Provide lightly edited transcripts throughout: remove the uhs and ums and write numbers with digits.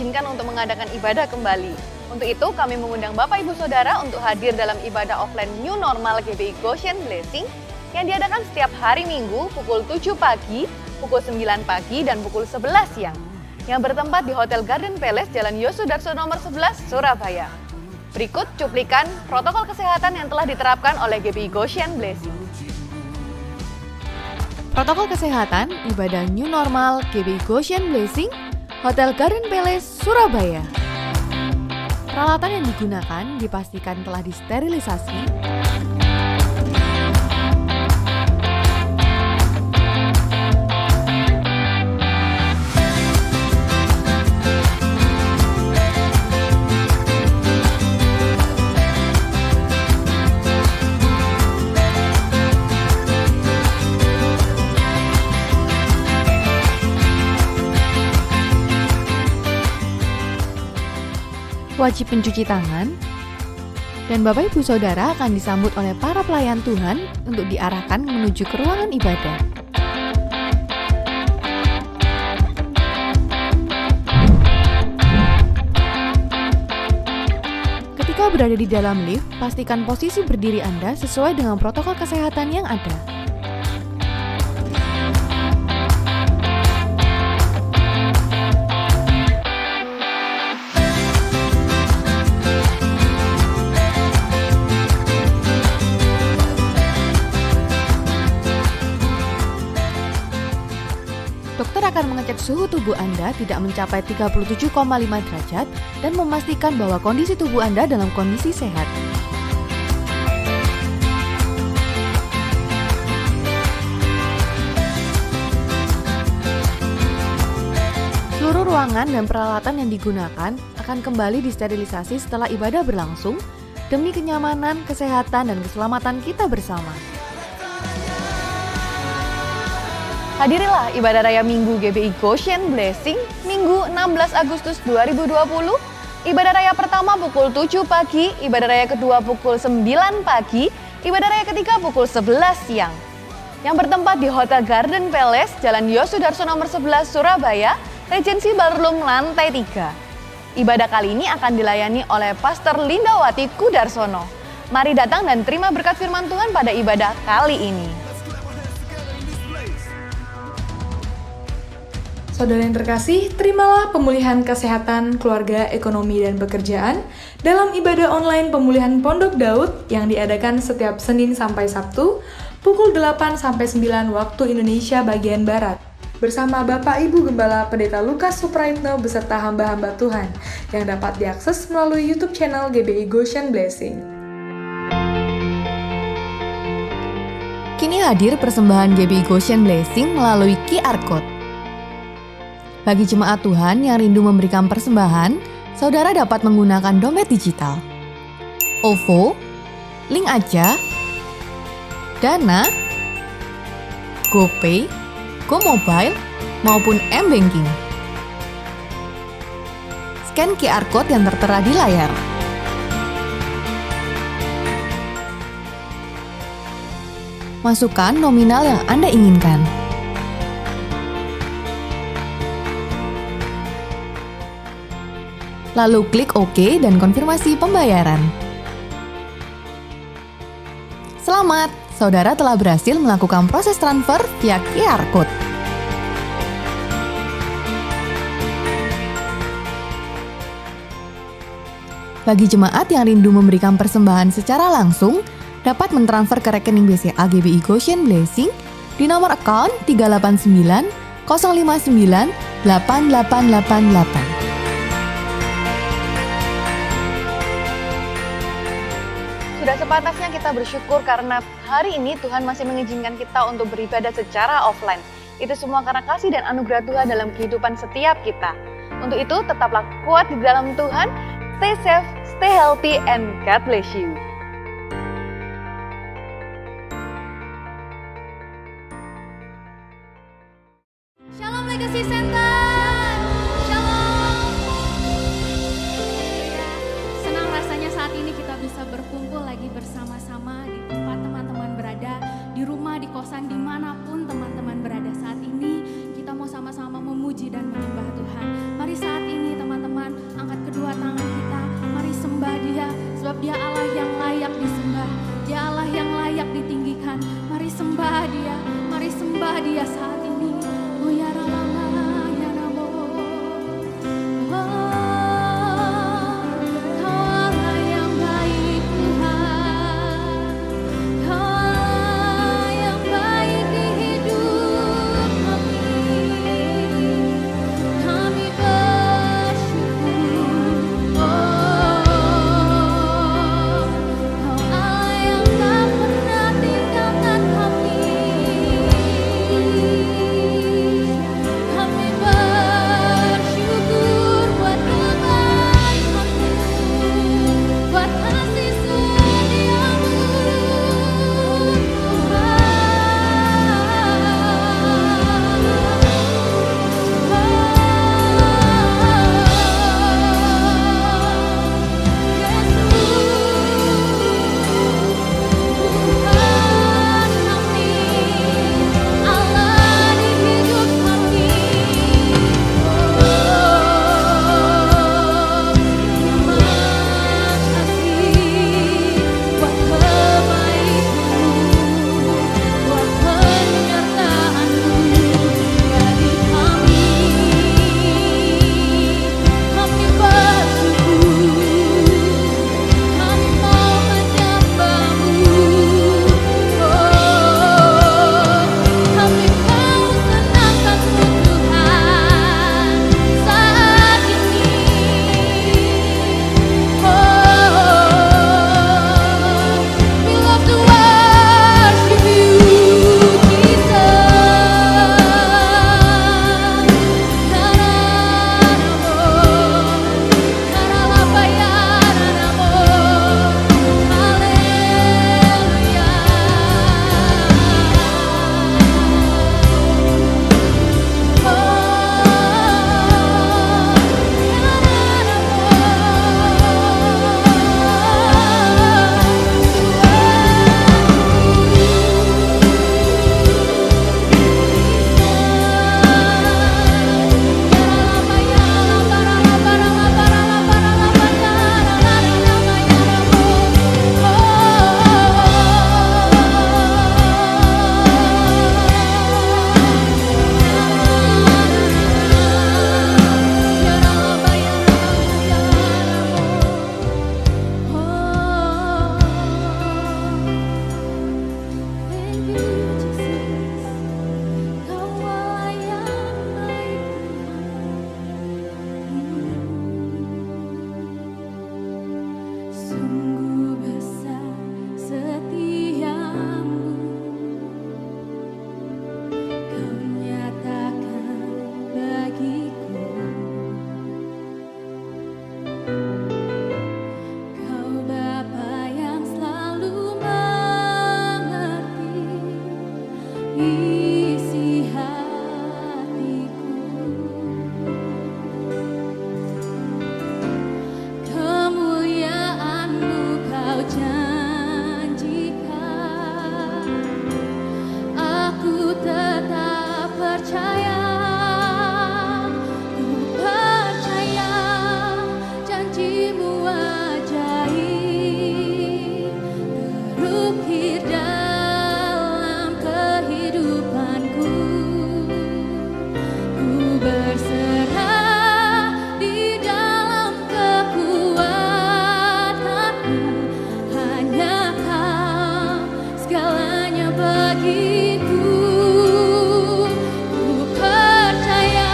diizinkan untuk mengadakan ibadah kembali. Untuk itu, kami mengundang Bapak Ibu Saudara untuk hadir dalam ibadah offline New Normal GBI Goshen Blessing yang diadakan setiap hari Minggu pukul 7 pagi, pukul 9 pagi, dan pukul 11 siang. Yang bertempat di Hotel Garden Palace, Jalan Yosudarso nomor 11, Surabaya. Berikut cuplikan protokol kesehatan yang telah diterapkan oleh GBI Goshen Blessing. Protokol kesehatan ibadah New Normal GBI Goshen Blessing, Hotel Garden Palace, Surabaya. Peralatan yang digunakan dipastikan telah disterilisasi. Wajib mencuci tangan, dan Bapak Ibu Saudara akan disambut oleh para pelayan Tuhan untuk diarahkan menuju ke ruangan ibadah. Ketika berada di dalam lift, pastikan posisi berdiri Anda sesuai dengan protokol kesehatan yang ada. Dokter akan mengecek suhu tubuh Anda tidak mencapai 37,5 derajat dan memastikan bahwa kondisi tubuh Anda dalam kondisi sehat. Seluruh ruangan dan peralatan yang digunakan akan kembali disterilisasi setelah ibadah berlangsung demi kenyamanan, kesehatan, dan keselamatan kita bersama. Hadirilah ibadah raya Minggu GBI Goshen Blessing, Minggu 16 Agustus 2020. Ibadah raya pertama pukul 7 pagi, ibadah raya kedua pukul 9 pagi, ibadah raya ketiga pukul 11 siang. Yang bertempat di Hotel Garden Palace, Jalan Yosudarso nomor 11, Surabaya, Regency Ballroom lantai 3. Ibadah kali ini akan dilayani oleh Pastor Lindawati Kudarsono. Mari datang dan terima berkat firman Tuhan pada ibadah kali ini. Saudara yang terkasih, terimalah pemulihan kesehatan, keluarga, ekonomi, dan pekerjaan dalam ibadah online pemulihan Pondok Daud yang diadakan setiap Senin sampai Sabtu pukul 8 sampai 9 waktu Indonesia bagian Barat. Bersama Bapak Ibu Gembala Pendeta Lukas Supraitno beserta hamba-hamba Tuhan yang dapat diakses melalui YouTube channel GBI Goshen Blessing. Kini hadir persembahan GBI Goshen Blessing melalui QR Code. Bagi jemaat Tuhan yang rindu memberikan persembahan, saudara dapat menggunakan dompet digital, OVO, Link Aja, Dana, GoPay, GoMobile, maupun M-Banking. Scan QR Code yang tertera di layar. Masukkan nominal yang Anda inginkan. Lalu klik OK dan konfirmasi pembayaran. Selamat, saudara telah berhasil melakukan proses transfer via QR Code. Bagi jemaat yang rindu memberikan persembahan secara langsung, dapat mentransfer ke rekening BCA GBI Goshen Blessing di nomor account 389 059 8888. Sudah sepantasnya kita bersyukur karena hari ini Tuhan masih mengizinkan kita untuk beribadah secara offline. Itu semua karena kasih dan anugerah Tuhan dalam kehidupan setiap kita. Untuk itu tetaplah kuat di dalam Tuhan, stay safe, stay healthy, and God bless you. Shalom Legacy Center. Shalom. Senang rasanya saat ini kita bisa berkumpul lagi bersama-sama di tempat teman-teman berada, di rumah, di kosan, dimanapun teman-teman berada saat ini. Kita mau sama-sama memuji dan menyembah Tuhan. Mari saat ini teman-teman dia saat ini. Oh ya Rama ya Namo. Kaulah yang baik Tuhan, Kaulah yang baik di hidup kami bersyukur. Kau Allah yang tak pernah tinggalkan kami. Kami bersyukur buat kebaikan-Mu, buat kasih setia-Mu, sungguh besar setiamu, Kau nyatakan bagiku. Kau Bapa yang selalu mengerti isi hatiku. Kemuliaan-Mu Kau janjikan, aku tetap percaya. Ku percaya janji-Mu ajaib terukir dalam kehidupanku. Ku berserah di dalam kekuatanmu, hanya Kau segalanya bagiku. Ku percaya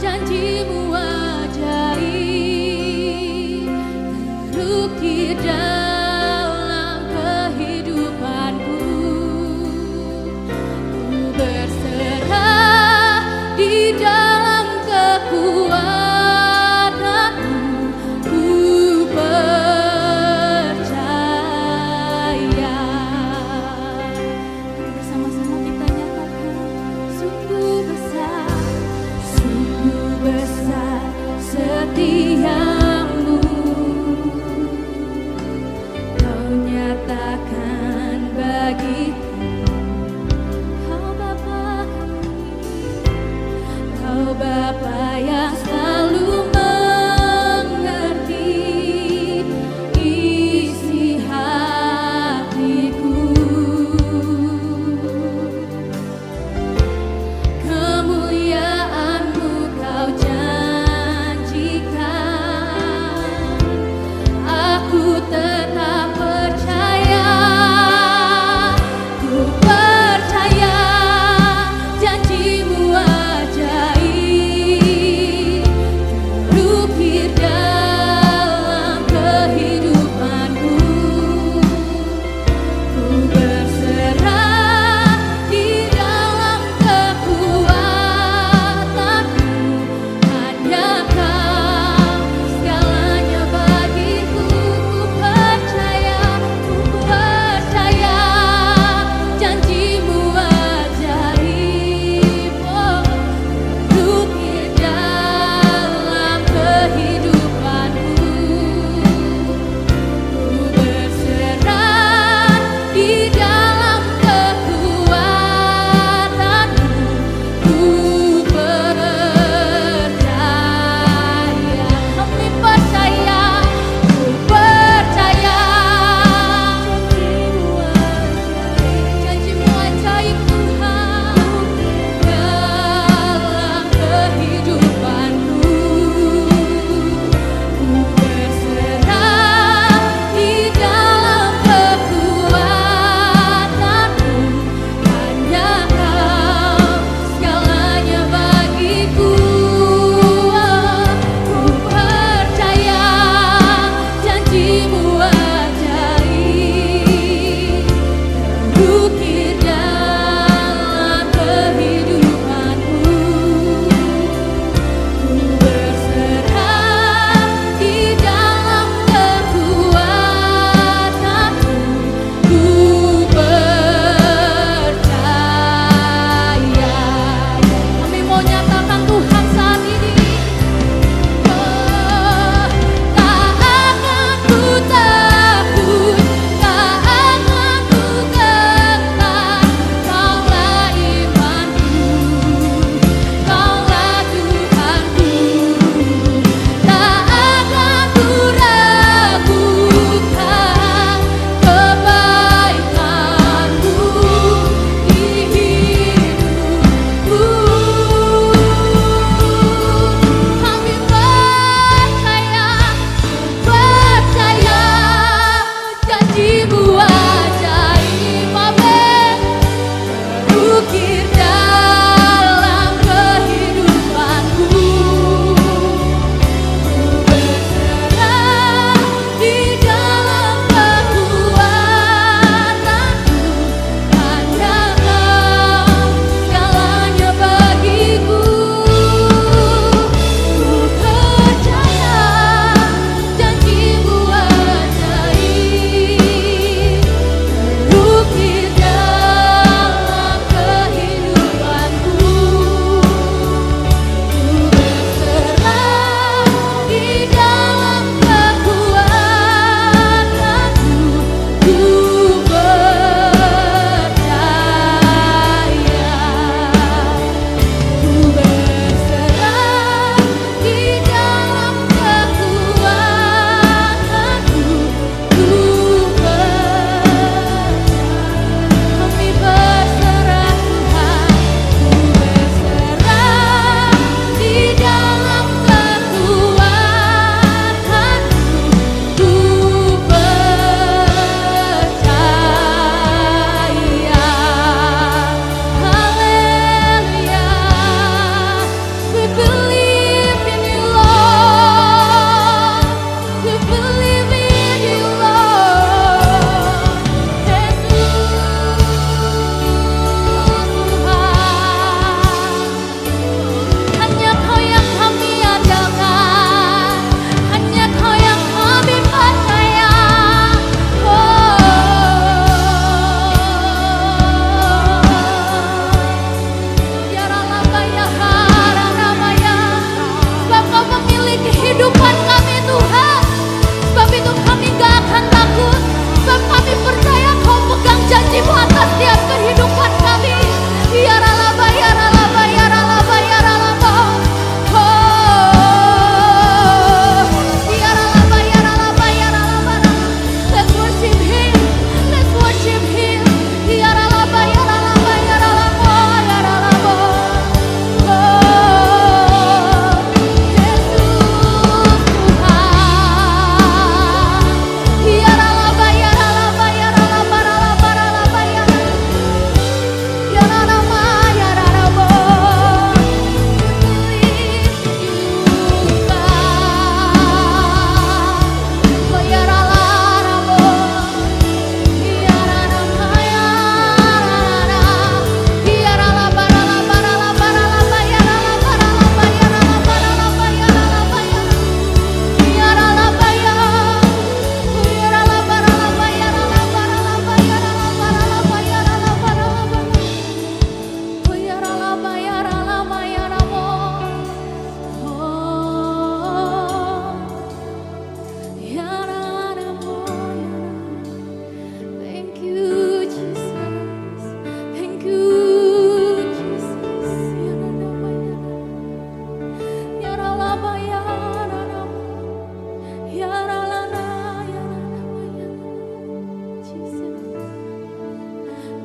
janji-Mu ajaib terukir dalam kehidupanku. Ku berserah di dalam kekuatanmu, ku percaya. Bersama-sama kita nyatakan, sungguh besar setiamu, Kau nyatakan bagiku. Kau Bapa kami, Kau Bapa yang selalu mengerti isi hatiku.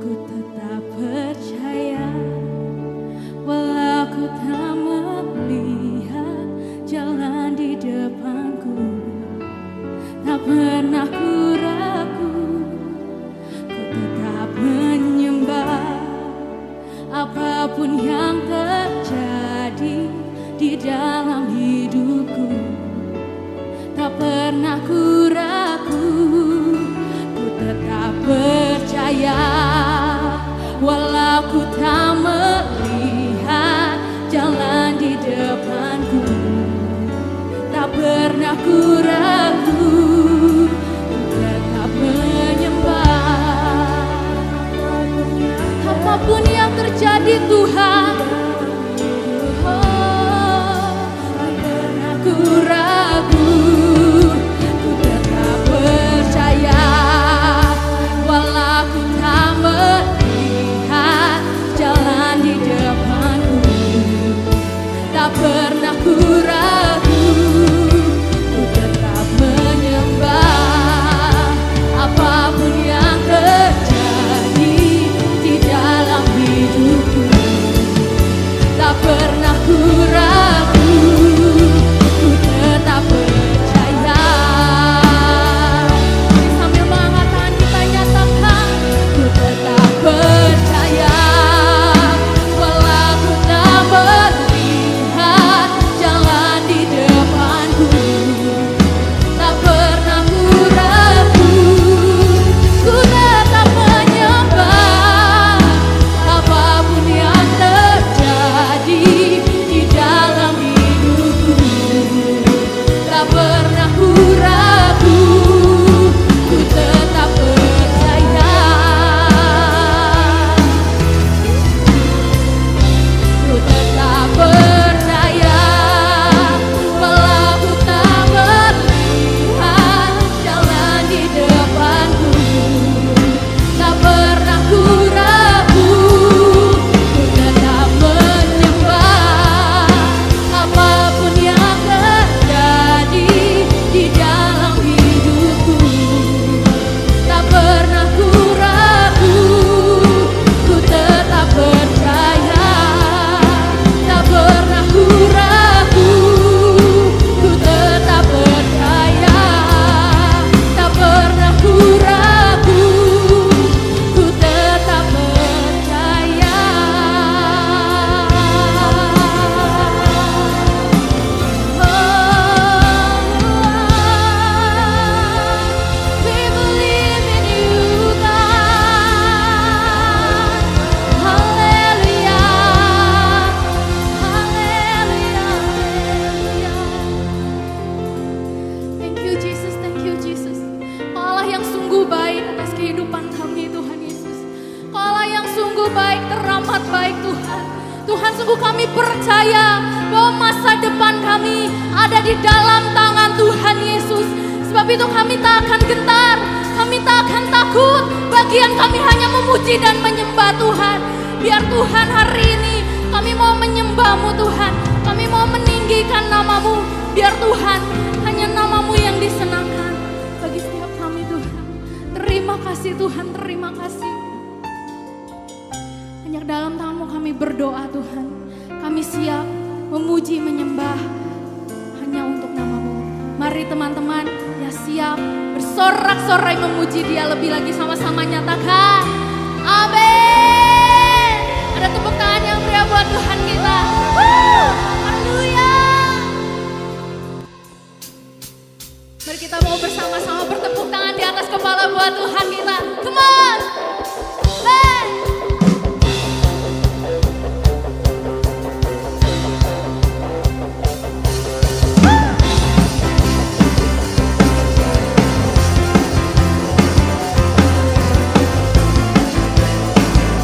Ku tetap percaya, walau ku tak melihat jalan di depanku. Tak pernah ku ragu, ku tetap menyembah. Apapun yang terjadi di dalam hidupku, tak pernah ku ragu, ku tetap percaya. Walau ku tak melihat jalan di depanku, tak pernah ku ragu, ku tetap menyembah. Apapun yang terjadi Tuhan, oh, tak pernah ku ragu, ku tetap percaya. Walau ku tak melihat jalan di depanku, tak pernah ku ragu, ku tetap menyembah. Apapun yang terjadi di dalam hidupku, tak pernah ku ragu, ku tetap percaya. Mari sambil mengangkat tangan kita nyatakan, ku tetap percaya. Walau ku tak melihat jalan di depanku, tak pernah ku ragu, ku tetap menyembah. Apapun yang terjadi di dalam hidupku, tak pernah ku ragu, ku tetap percaya. Ku tetap percaya, walau ku tak melihat jalan di depanku, tak pernah ku ragu, ku tetap menyembah. Apapun yang terjadi di dalam hidupku, tak pernah ku ragu, ku tetap percaya. Tak pernah ku ragu, ku tetap percaya. Tak pernah ku ragu, ku tetap percaya. We believe in you, God. Haleluya, haleluya, haleluya. Thank you Jesus, thank you Jesus. Kau Allah yang sungguh baik atas kehidupan kami Tuhan Yesus. Kau Allah yang sungguh baik, teramat baik Tuhan. Tuhan, sungguh kami percaya bahwa masa depan kami ada di dalam tangan Tuhan Yesus. Sebab itu kami tak akan gentar, kami tak akan takut. Bagian kami hanya memuji dan menyembah Tuhan. Biar Tuhan hari ini kami mau menyembah-Mu Tuhan, kami mau meninggikan nama-Mu. Biar Tuhan hanya nama-Mu yang disenangkan bagi setiap kami Tuhan. Terima kasih Tuhan, terima kasih. Hanya dalam tangan-Mu kami berdoa Tuhan. Kami siap memuji, menyembah hanya untuk nama-Mu. Mari teman-teman, ya siap bersorak-sorai memuji Dia lebih lagi, sama-sama nyatakan amin. Ada tepuk tangan yang meriah buat Tuhan kita. Haleluya. Mari kita mau bersama-sama bertepuk tangan di atas kepala buat Tuhan kita. Come on. Hey.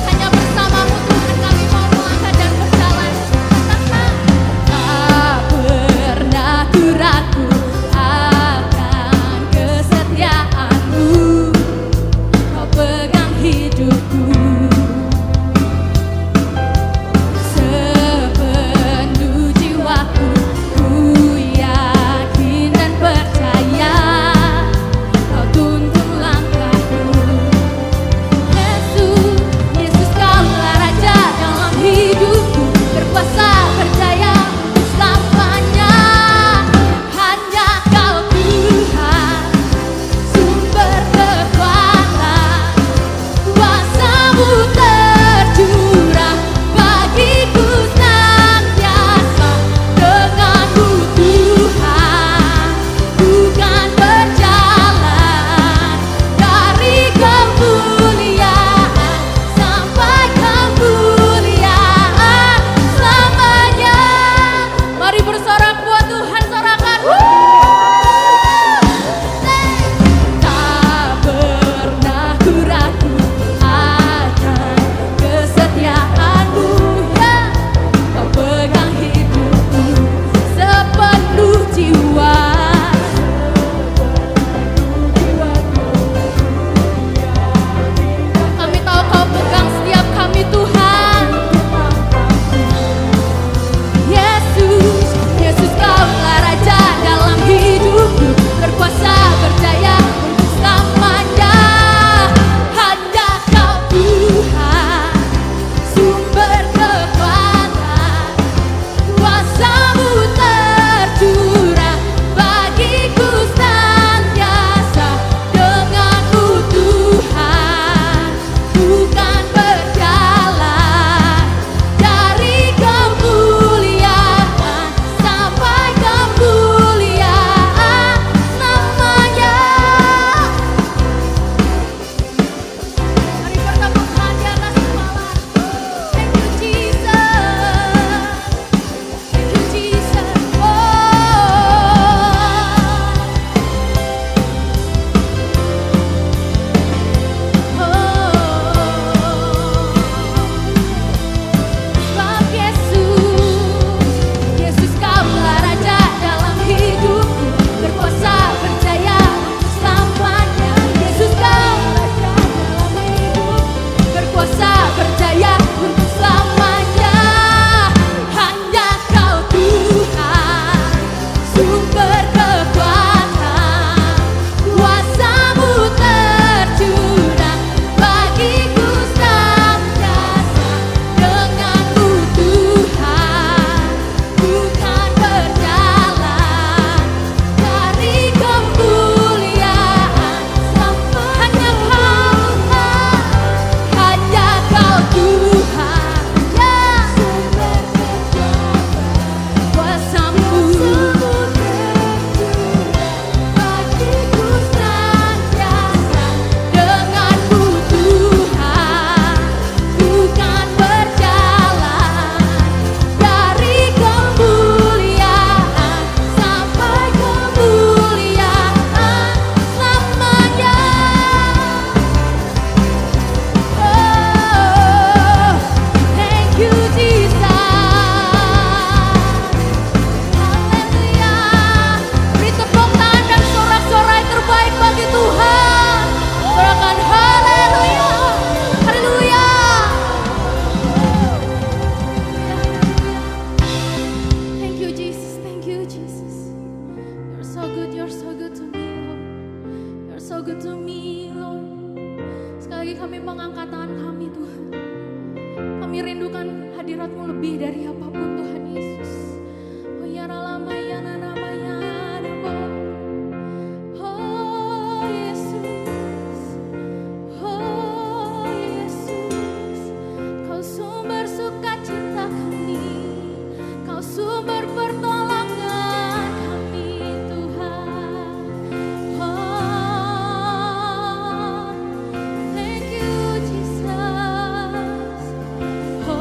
Hanya bersama-Mu Tuhan kami mau melangkah dan berjalan. Tak pernah ku ragu akan kesetiaan-Mu. Kau pegang lagi kami mengangkat tangan kami Tuhan. Kami rindukan hadirat-Mu lebih dari apapun Tuhan Yesus. Oh ya ralamaya nanamaya namo. Oh Yesus. Oh Yesus. Kau sumber sukacita kami. Kau sumber pertolongan kami Tuhan. Oh, thank you Jesus. Oh,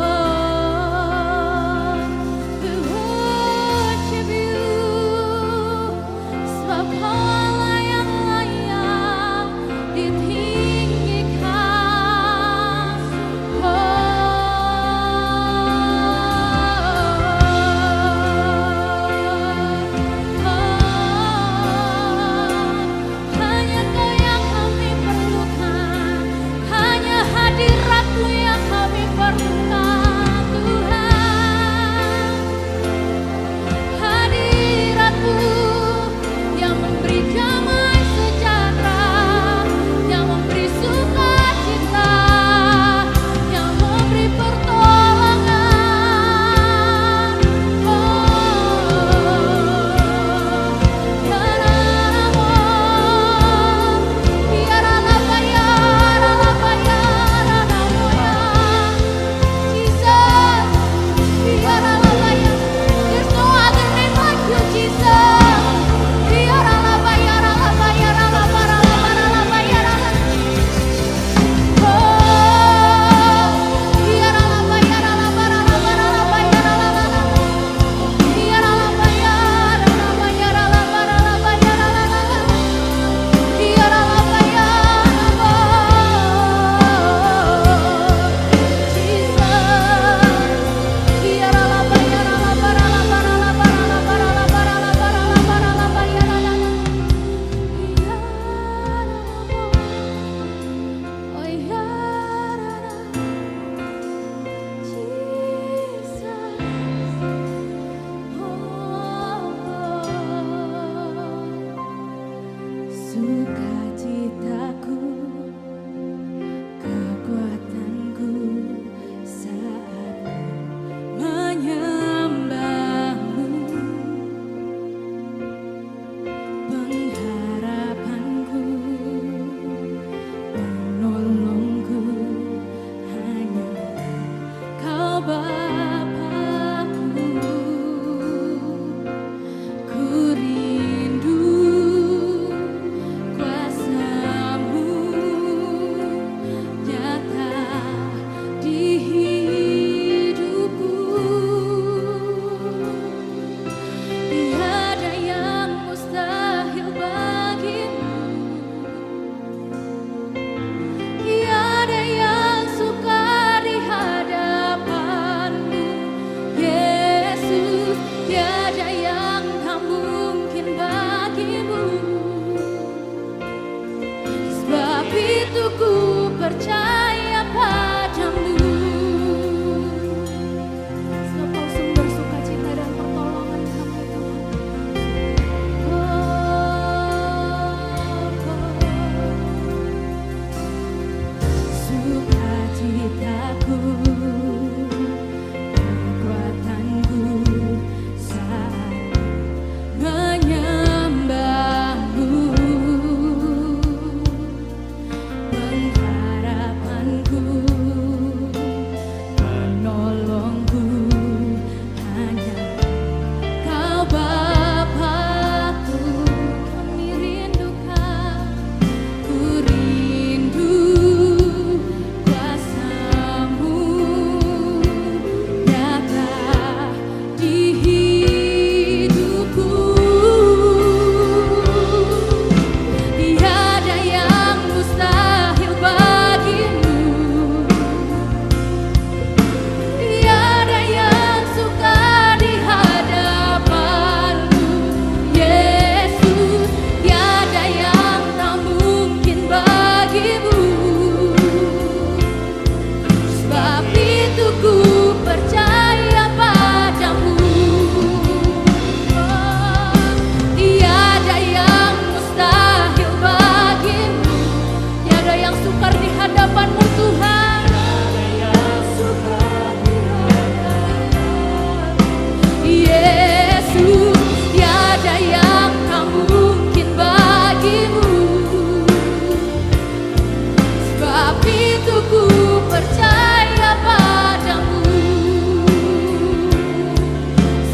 itu ku percaya padamu.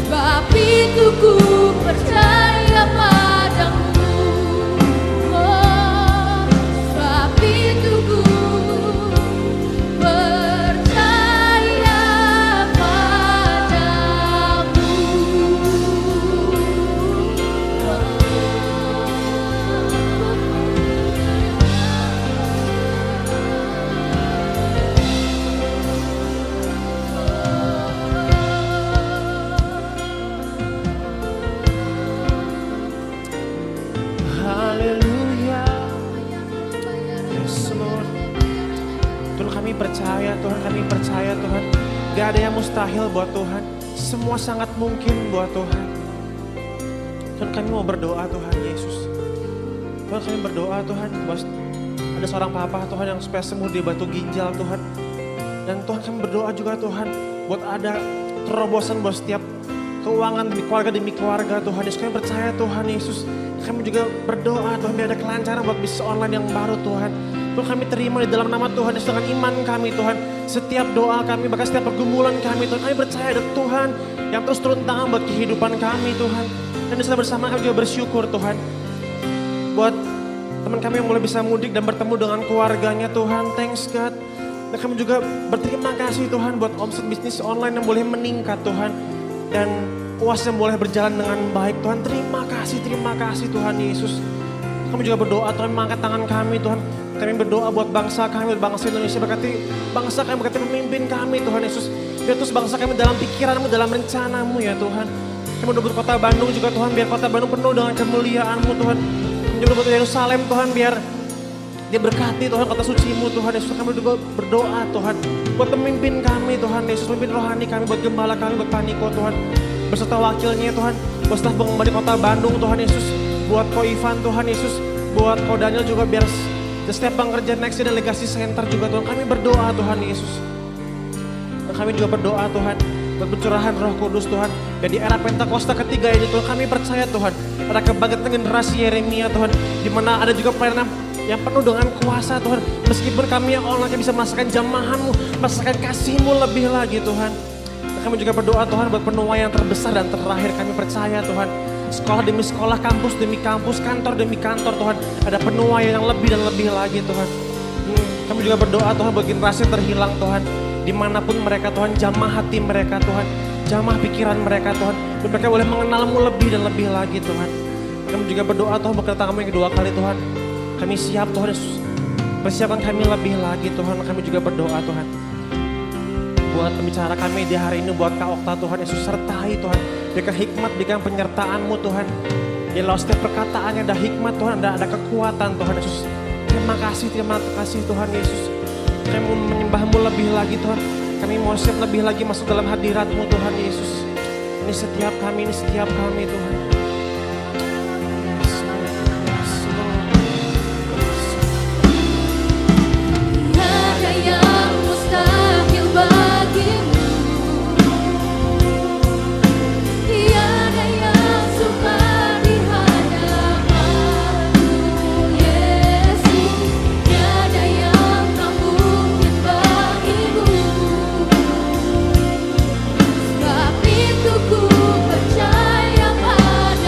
Sebab itu ku percaya padamu. Oh, sebab itu ku percaya padamu. Haleluya. Yes Lord. Tuhan kami percaya, Tuhan kami percaya Tuhan. Gak ada yang mustahil buat Tuhan. Semua sangat mungkin buat Tuhan. Tuhan kami mau berdoa Tuhan Yesus. Tuhan kami berdoa Tuhan. Buat ada seorang papa Tuhan yang supaya sembuh di batu ginjal Tuhan. Dan Tuhan kami berdoa juga Tuhan. Buat ada terobosan buat setiap keuangan demi keluarga Tuhan Yesus. Kami percaya Tuhan Yesus. Kami juga berdoa Tuhan biar ada kelancaran buat bisnis online yang baru Tuhan. Tuhan kami terima di dalam nama Tuhan Yesus dengan iman kami Tuhan. Setiap doa kami bahkan setiap pergumulan kami Tuhan. Kami percaya ada Tuhan yang terus turun tangan buat kehidupan kami Tuhan. Dan setelah bersama kami juga bersyukur Tuhan. Buat teman kami yang mulai bisa mudik dan bertemu dengan keluarganya Tuhan. Thanks God. Dan kami juga berterima kasih Tuhan buat omset bisnis online yang boleh meningkat Tuhan. Dan UAS yang boleh berjalan dengan baik Tuhan. Terima kasih Tuhan Yesus. Kami juga berdoa Tuhan mengangkat tangan kami Tuhan. Kami berdoa buat bangsa kami, bangsa Indonesia. Berkati bangsa kami, berkati pemimpin kami Tuhan Yesus. Biar terus bangsa kami dalam pikiranmu, dalam rencanamu ya Tuhan. Kami berdoa buat kota Bandung juga Tuhan. Biar kota Bandung penuh dengan kemuliaan-Mu Tuhan. Kami juga buat Yerusalem Tuhan. Biar dia berkati Tuhan kota suci-Mu Tuhan Yesus. Kami juga berdoa Tuhan. Buat pemimpin kami Tuhan Yesus. Pemimpin rohani kami, buat gembala kami, buat Paniko Tuhan. Beserta wakilnya Tuhan. Buat staf pengembang di kota Bandung Tuhan Yesus. Buat Ko Ivan Tuhan Yesus. Buat Ko Daniel juga biar setiap pengerja next delegasi center juga Tuhan. Kami berdoa Tuhan Yesus. Dan kami juga berdoa Tuhan. Buat pencurahan Roh Kudus Tuhan. Dan di era Pentakosta ketiga ini Tuhan. Kami percaya Tuhan. Ada kebangkitan generasi Yeremia Tuhan. Dimana ada juga pelayanan yang penuh dengan kuasa Tuhan. Meskipun kami yang online bisa merasakan jamahan-Mu, merasakan kasih-Mu lebih lagi Tuhan. Dan kami juga berdoa Tuhan buat penuaian yang terbesar dan terakhir. Kami percaya Tuhan. Sekolah demi sekolah, kampus demi kampus, kantor demi kantor Tuhan. Ada penuaian yang lebih dan lebih lagi Tuhan. Kami juga berdoa Tuhan buat generasi terhilang Tuhan. Dimanapun mereka Tuhan, jamah hati mereka Tuhan. Jamah pikiran mereka Tuhan. Dan mereka boleh mengenal-Mu lebih dan lebih lagi Tuhan. Kami juga berdoa Tuhan buat kedatangan-Mu yang kedua kali Tuhan. Kami siap Tuhan Yesus. Persiapkan kami lebih lagi Tuhan. Kami juga berdoa Tuhan. Buat pembicara kami di hari ini, buat Kak Okta Tuhan Yesus, sertai Tuhan. Berikan hikmat, berikan penyertaan-Mu Tuhan. Di dalam setiap perkataannya ada hikmat Tuhan, ada kekuatan Tuhan Yesus. Terima kasih Tuhan Yesus. Kami mau menyembah-Mu lebih lagi Tuhan. Kami mau siap lebih lagi masuk dalam hadirat-Mu Tuhan Yesus. Ini setiap kami Tuhan. Tiada yang mustahil bagimu. Tiada yang sukar di hadapan-Mu, Yesus. Tiada yang tak mungkin bagimu. Sebab itu ku percaya padamu.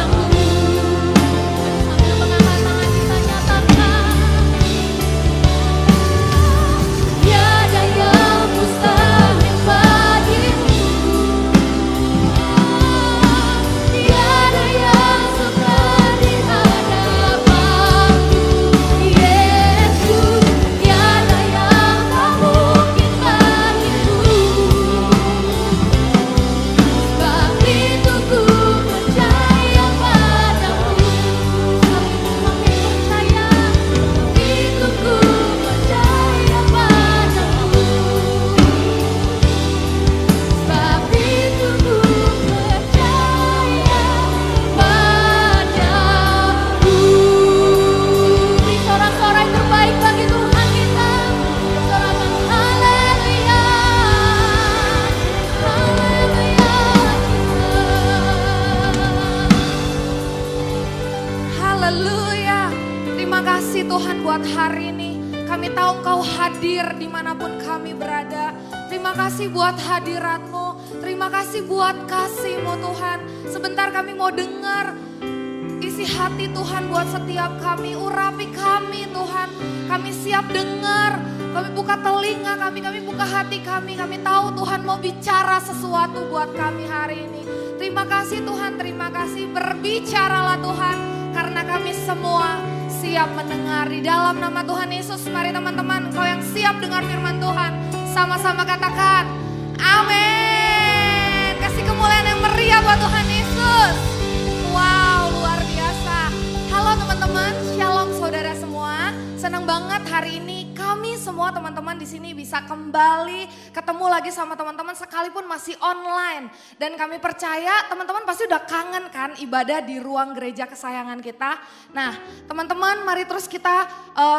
hadir dimanapun kami berada. Terima kasih buat hadirat-Mu, terima kasih buat kasih-Mu Tuhan. Sebentar kami mau dengar isi hati Tuhan buat setiap kami, urapi kami Tuhan. Kami siap dengar, kami buka telinga kami buka hati kami tahu Tuhan mau bicara sesuatu buat kami hari ini. Terima kasih Tuhan, terima kasih, berbicaralah Tuhan, karena kami semua siap mendengar. Di dalam nama Tuhan Yesus, mari teman-teman engkau yang siap dengar firman Tuhan, sama-sama katakan amin. Kasih kemuliaan yang meriah buat Tuhan Yesus. Wow, luar biasa. Halo teman-teman, shalom saudara semua. Senang banget hari ini kami semua teman-teman di sini bisa kembali ketemu lagi sama teman-teman sekalipun masih online. Dan kami percaya teman-teman pasti udah kangen kan ibadah di ruang gereja kesayangan kita. Nah teman-teman mari terus kita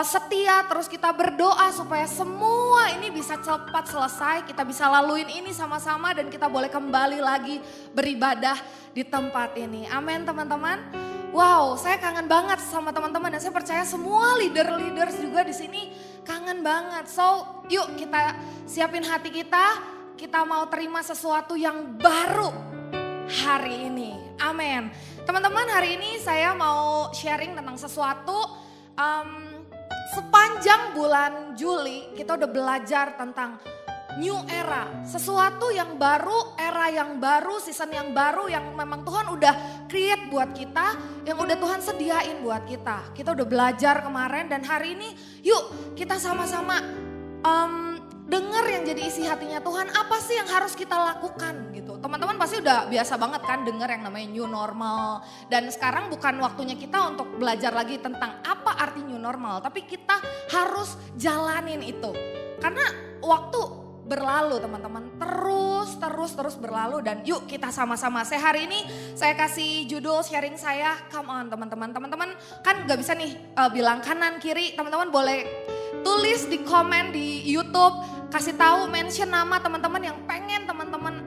setia, terus kita berdoa supaya semua ini bisa cepat selesai. Kita bisa laluin ini sama-sama dan kita boleh kembali lagi beribadah di tempat ini. Amin teman-teman. Wow, saya kangen banget sama teman-teman dan saya percaya semua leaders juga di sini kangen banget. So, yuk kita siapin hati kita mau terima sesuatu yang baru hari ini. Amin. Teman-teman, hari ini saya mau sharing tentang sesuatu. Sepanjang bulan Juli kita udah belajar tentang new era, sesuatu yang baru, era yang baru, season yang baru yang memang Tuhan udah create buat kita, yang udah Tuhan sediain buat kita. Kita udah belajar kemarin dan hari ini yuk kita sama-sama dengar yang jadi isi hatinya Tuhan, apa sih yang harus kita lakukan gitu. Teman-teman pasti udah biasa banget kan dengar yang namanya new normal. Dan sekarang bukan waktunya kita untuk belajar lagi tentang apa arti new normal, tapi kita harus jalanin itu. Karena waktu berlalu teman-teman, terus berlalu dan yuk kita sama-sama. Hari ini saya kasih judul sharing saya, come on teman-teman. Teman-teman kan gak bisa nih bilang kanan kiri, teman-teman boleh tulis di komen di YouTube, kasih tahu mention nama teman-teman yang pengen teman-teman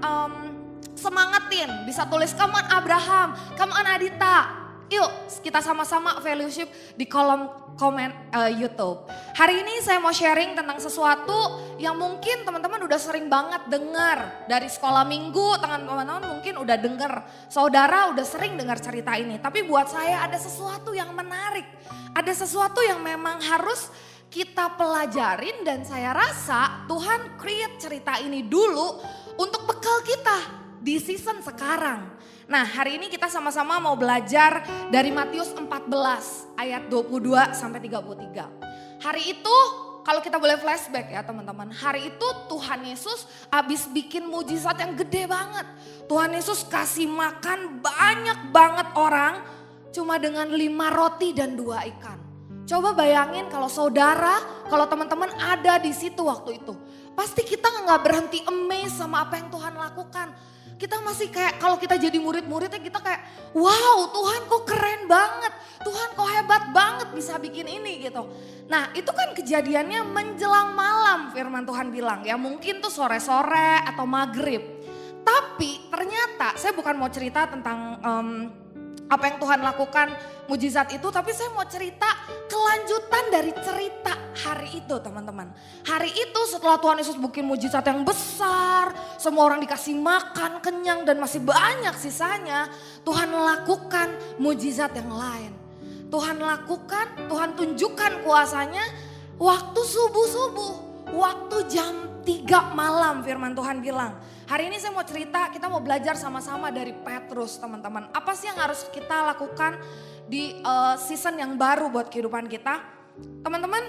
semangatin. Bisa tulis come on Abraham, come on Adita. Yuk kita sama-sama fellowship di kolom komen YouTube. Hari ini saya mau sharing tentang sesuatu yang mungkin teman-teman udah sering banget dengar dari sekolah minggu, teman-teman mungkin udah dengar, saudara udah sering dengar cerita ini. Tapi buat saya ada sesuatu yang menarik, ada sesuatu yang memang harus kita pelajarin dan saya rasa Tuhan create cerita ini dulu untuk bekal kita di season sekarang. Nah hari ini kita sama-sama mau belajar dari Matius 14 ayat 22 sampai 33. Hari itu kalau kita boleh flashback ya teman-teman. Hari itu Tuhan Yesus habis bikin mujizat yang gede banget. Tuhan Yesus kasih makan banyak banget orang cuma dengan 5 roti dan 2 ikan. Coba bayangin kalau saudara, kalau teman-teman ada di situ waktu itu. Pasti kita nggak berhenti amazed sama apa yang Tuhan lakukan. Kita masih kayak kalau kita jadi murid-muridnya kita kayak wow Tuhan kok keren banget. Tuhan kok hebat banget bisa bikin ini gitu. Nah itu kan kejadiannya menjelang malam firman Tuhan bilang ya mungkin tuh sore-sore atau maghrib. Tapi ternyata saya bukan mau cerita tentang apa yang Tuhan lakukan mujizat itu, tapi saya mau cerita kelanjutan dari cerita hari itu teman-teman. Hari itu setelah Tuhan Yesus bikin mujizat yang besar, semua orang dikasih makan, kenyang dan masih banyak sisanya, Tuhan lakukan mujizat yang lain. Tuhan lakukan, Tuhan tunjukkan kuasanya waktu subuh-subuh, waktu jam 3 malam firman Tuhan bilang. Hari ini saya mau cerita, kita mau belajar sama-sama dari Petrus teman-teman. Apa sih yang harus kita lakukan di season yang baru buat kehidupan kita? Teman-teman,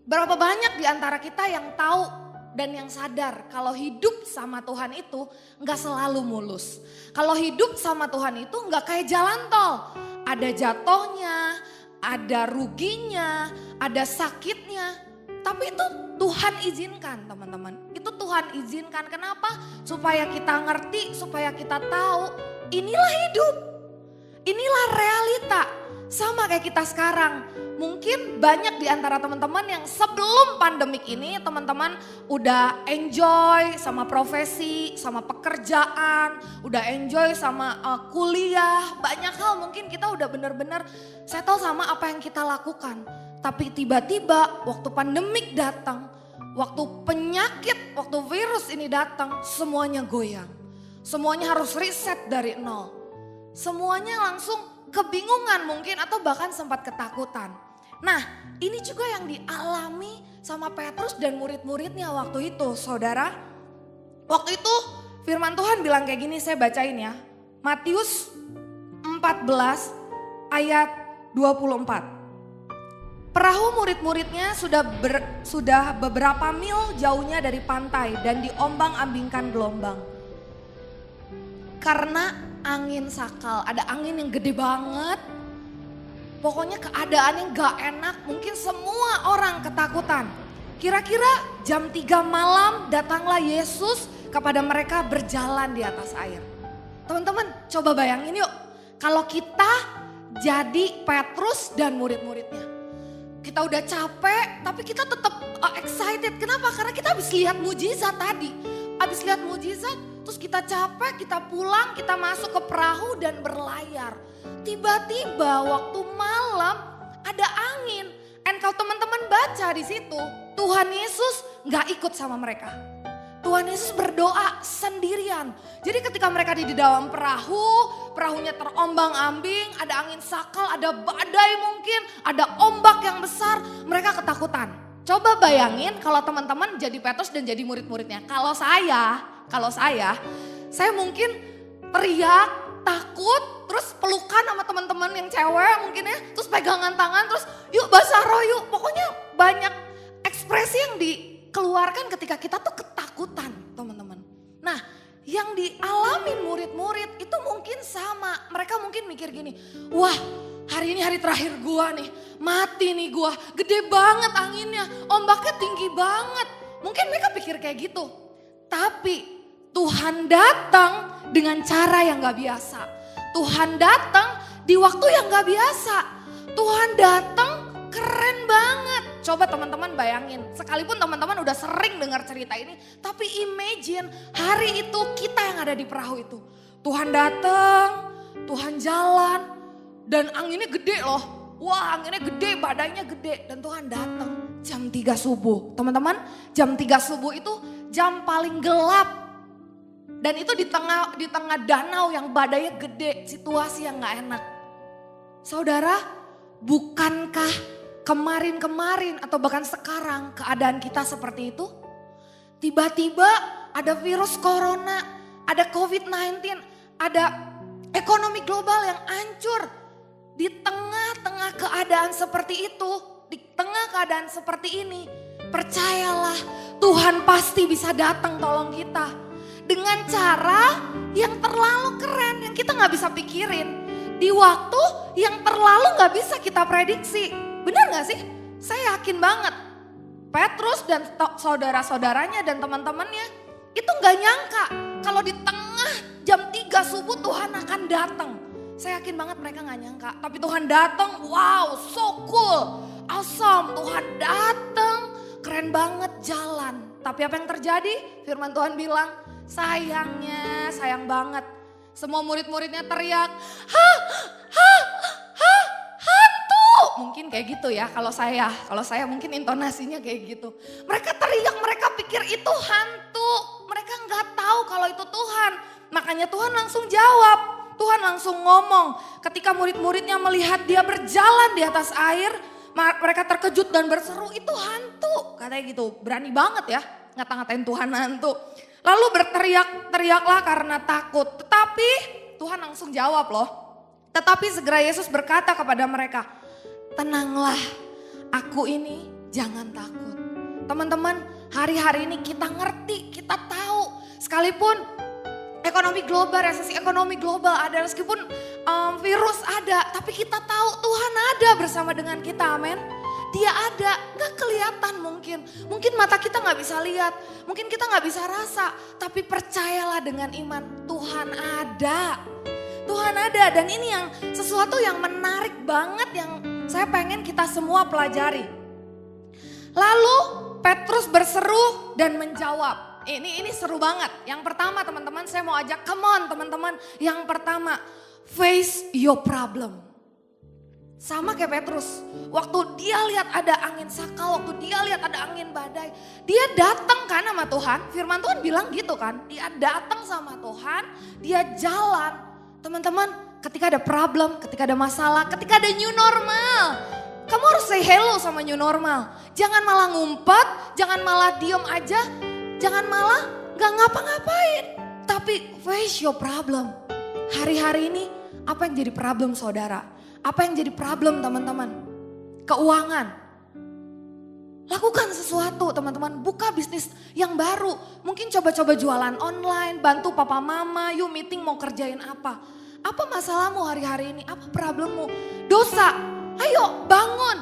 berapa banyak di antara kita yang tahu dan yang sadar kalau hidup sama Tuhan itu gak selalu mulus. Kalau hidup sama Tuhan itu gak kayak jalan tol. Ada jatuhnya, ada ruginya, ada sakitnya. Tapi itu Tuhan izinkan teman-teman. Itu Tuhan izinkan. Kenapa? Supaya kita ngerti, supaya kita tahu inilah hidup. Inilah realita. Sama kayak kita sekarang. Mungkin banyak di antara teman-teman yang sebelum pandemik ini teman-teman udah enjoy sama profesi, sama pekerjaan, udah enjoy sama kuliah. Banyak hal mungkin kita udah benar-benar settle sama apa yang kita lakukan. Tapi tiba-tiba waktu pandemik datang, waktu penyakit, waktu virus ini datang, semuanya goyang. Semuanya harus riset dari nol. Semuanya langsung kebingungan mungkin atau bahkan sempat ketakutan. Nah, ini juga yang dialami sama Petrus dan murid-muridnya waktu itu, saudara. Waktu itu firman Tuhan bilang kayak gini, saya bacain ya. Matius 14 ayat 24. Perahu murid-muridnya sudah beberapa mil jauhnya dari pantai dan diombang-ambingkan gelombang. Karena angin sakal, ada angin yang gede banget. Pokoknya keadaannya gak enak, mungkin semua orang ketakutan. Kira-kira jam 3 malam datanglah Yesus kepada mereka berjalan di atas air. Teman-teman coba bayangin yuk, kalau kita jadi Petrus dan murid-muridnya. Kita udah capek tapi kita tetap excited. Kenapa? Karena kita habis lihat mujizat tadi. Habis lihat mujizat terus kita capek, kita pulang, kita masuk ke perahu dan berlayar. Tiba-tiba waktu malam ada angin. Dan kalau teman-teman baca di situ, Tuhan Yesus gak ikut sama mereka. Tuhan Yesus berdoa sendirian. Jadi ketika mereka di dalam perahu, perahunya terombang-ambing, ada angin sakal, ada badai mungkin, ada ombak yang besar, mereka ketakutan. Coba bayangin kalau teman-teman jadi Petrus dan jadi murid-muridnya. Kalau saya mungkin teriak, takut, terus pelukan sama teman-teman yang cewek mungkin ya, terus pegangan tangan, terus yuk basah roh yuk. Pokoknya banyak ekspresi yang dikeluarkan ketika kita tuh ketakutan, teman-teman. Nah, yang dialami murid-murid itu mungkin sama. Mereka mungkin mikir gini, wah hari ini hari terakhir gua nih, mati nih gua, gede banget anginnya, ombaknya tinggi banget. Mungkin mereka pikir kayak gitu. Tapi Tuhan datang dengan cara yang gak biasa. Tuhan datang di waktu yang gak biasa. Tuhan datang keren banget. Coba teman-teman bayangin, sekalipun teman-teman udah sering dengar cerita ini, tapi imagine hari itu kita yang ada di perahu itu. Tuhan datang, Tuhan jalan, dan anginnya gede loh. Wah, anginnya gede, badainya gede, dan Tuhan datang jam 3 subuh. Teman-teman, jam 3 subuh itu jam paling gelap. Dan itu di tengah danau yang badainya gede, situasi yang gak enak. Saudara, bukankah kemarin-kemarin atau bahkan sekarang keadaan kita seperti itu? Tiba-tiba ada virus corona, ada COVID-19, ada ekonomi global yang hancur. Di tengah-tengah keadaan seperti itu, di tengah keadaan seperti ini, percayalah Tuhan pasti bisa datang tolong kita. Dengan cara yang terlalu keren, yang kita gak bisa pikirin. Di waktu yang terlalu gak bisa kita prediksi. Benar gak sih? Saya yakin banget. Petrus dan saudara-saudaranya dan teman-temannya itu gak nyangka kalau di tengah jam 3 subuh Tuhan akan datang. Saya yakin banget mereka gak nyangka. Tapi Tuhan datang, wow so cool, awesome. Tuhan datang, keren banget jalan. Tapi apa yang terjadi? Firman Tuhan bilang, sayang banget. Semua murid-muridnya teriak, hantu. Mungkin kayak gitu ya kalau saya mungkin intonasinya kayak gitu. Mereka teriak, mereka pikir itu hantu. Mereka nggak tahu kalau itu Tuhan. Makanya Tuhan langsung jawab. Tuhan langsung ngomong. Ketika murid-muridnya melihat dia berjalan di atas air, mereka terkejut dan berseru, itu hantu. Katanya gitu, berani banget ya ngata-ngatain Tuhan hantu. Lalu berteriak-teriaklah karena takut. Tetapi Tuhan langsung jawab loh. Tetapi segera Yesus berkata kepada mereka, tenanglah, aku ini, jangan takut. Teman-teman, hari-hari ini kita ngerti, kita tahu. Sekalipun ekonomi global, resesi ekonomi global ada, meskipun virus ada, tapi kita tahu Tuhan ada bersama dengan kita, amin. Dia ada, gak kelihatan mungkin. Mungkin mata kita gak bisa lihat, mungkin kita gak bisa rasa. Tapi percayalah dengan iman, Tuhan ada. Tuhan ada, dan ini yang sesuatu yang menarik banget yang saya pengen kita semua pelajari. Lalu Petrus berseru dan menjawab. Ini seru banget. Yang pertama teman-teman, saya mau ajak, come on teman-teman. Yang pertama, face your problem. Sama kayak Petrus, waktu dia lihat ada angin sakal, waktu dia lihat ada angin badai, dia datang kan sama Tuhan. Firman Tuhan bilang gitu kan, dia datang sama Tuhan, dia jalan. Teman-teman, ketika ada problem, ketika ada masalah, ketika ada new normal, kamu harus say hello sama new normal. Jangan malah ngumpet, jangan malah diem aja, jangan malah gak ngapa-ngapain. Tapi face your problem. Hari-hari ini apa yang jadi problem saudara? Apa yang jadi problem teman-teman? Keuangan. Lakukan sesuatu teman-teman, buka bisnis yang baru. Mungkin coba-coba jualan online, bantu papa mama, yuk meeting mau kerjain apa. Apa masalahmu hari-hari ini? Apa problemmu? Dosa, ayo bangun.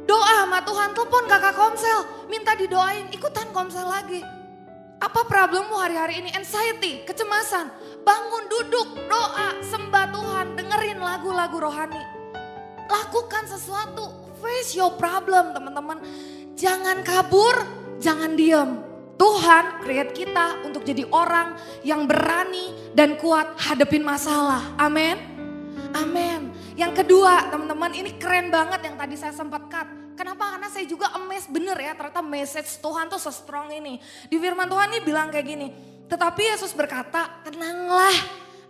Doa sama Tuhan, telepon kakak komsel, minta didoain, ikutan komsel lagi. Apa problemmu hari-hari ini? Anxiety, kecemasan. Bangun, duduk, doa, sembah Tuhan, dengerin lagu-lagu rohani. Lakukan sesuatu, face your problem teman-teman. Jangan kabur, jangan diem. Tuhan create kita untuk jadi orang yang berani dan kuat hadapin masalah. Amin. Amin. Yang kedua teman-teman, ini keren banget yang tadi saya sempat cut. Kenapa? Karena saya juga amazed bener ya, ternyata message Tuhan tuh se-strong ini. Di firman Tuhan ini bilang kayak gini, tetapi Yesus berkata, tenanglah,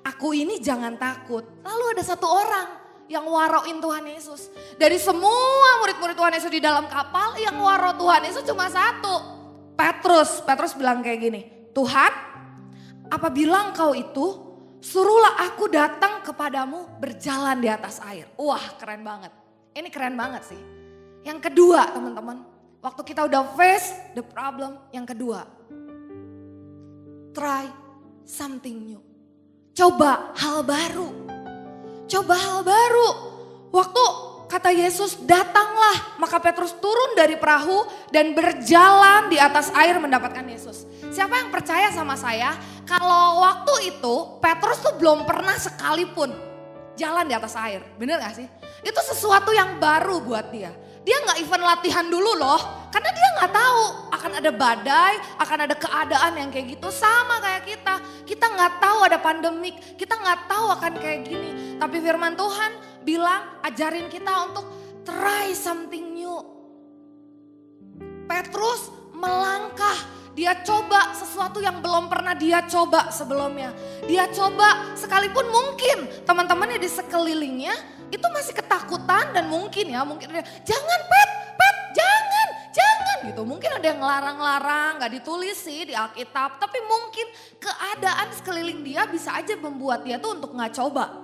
aku ini jangan takut. Lalu ada satu orang yang waroin Tuhan Yesus. Dari semua murid-murid Tuhan Yesus di dalam kapal, yang waro Tuhan Yesus cuma satu. Petrus. Petrus bilang kayak gini, Tuhan, apabila engkau itu, suruhlah aku datang kepadamu berjalan di atas air. Wah, keren banget. Ini keren banget sih. Yang kedua teman-teman, waktu kita udah face the problem, yang kedua, try something new. Coba hal baru. Coba hal baru. Waktu kata Yesus datanglah, maka Petrus turun dari perahu dan berjalan di atas air mendapatkan Yesus. Siapa yang percaya sama saya kalau waktu itu Petrus tuh belum pernah sekalipun jalan di atas air, bener gak sih? Itu sesuatu yang baru buat dia. Dia gak even latihan dulu loh, karena dia gak tahu akan ada badai, akan ada keadaan yang kayak gitu. Sama kayak kita gak tahu ada pandemik, kita gak tahu akan kayak gini. Tapi firman Tuhan bilang ajarin kita untuk try something new. Petrus melangkah, dia coba sesuatu yang belum pernah dia coba sebelumnya. Dia coba sekalipun mungkin teman-temannya di sekelilingnya itu masih ketakutan dan mungkin ada, jangan Pet, jangan gitu. Mungkin ada yang ngelarang-larang, gak ditulis sih di Alkitab. Tapi mungkin keadaan sekeliling dia bisa aja membuat dia tuh untuk gak coba.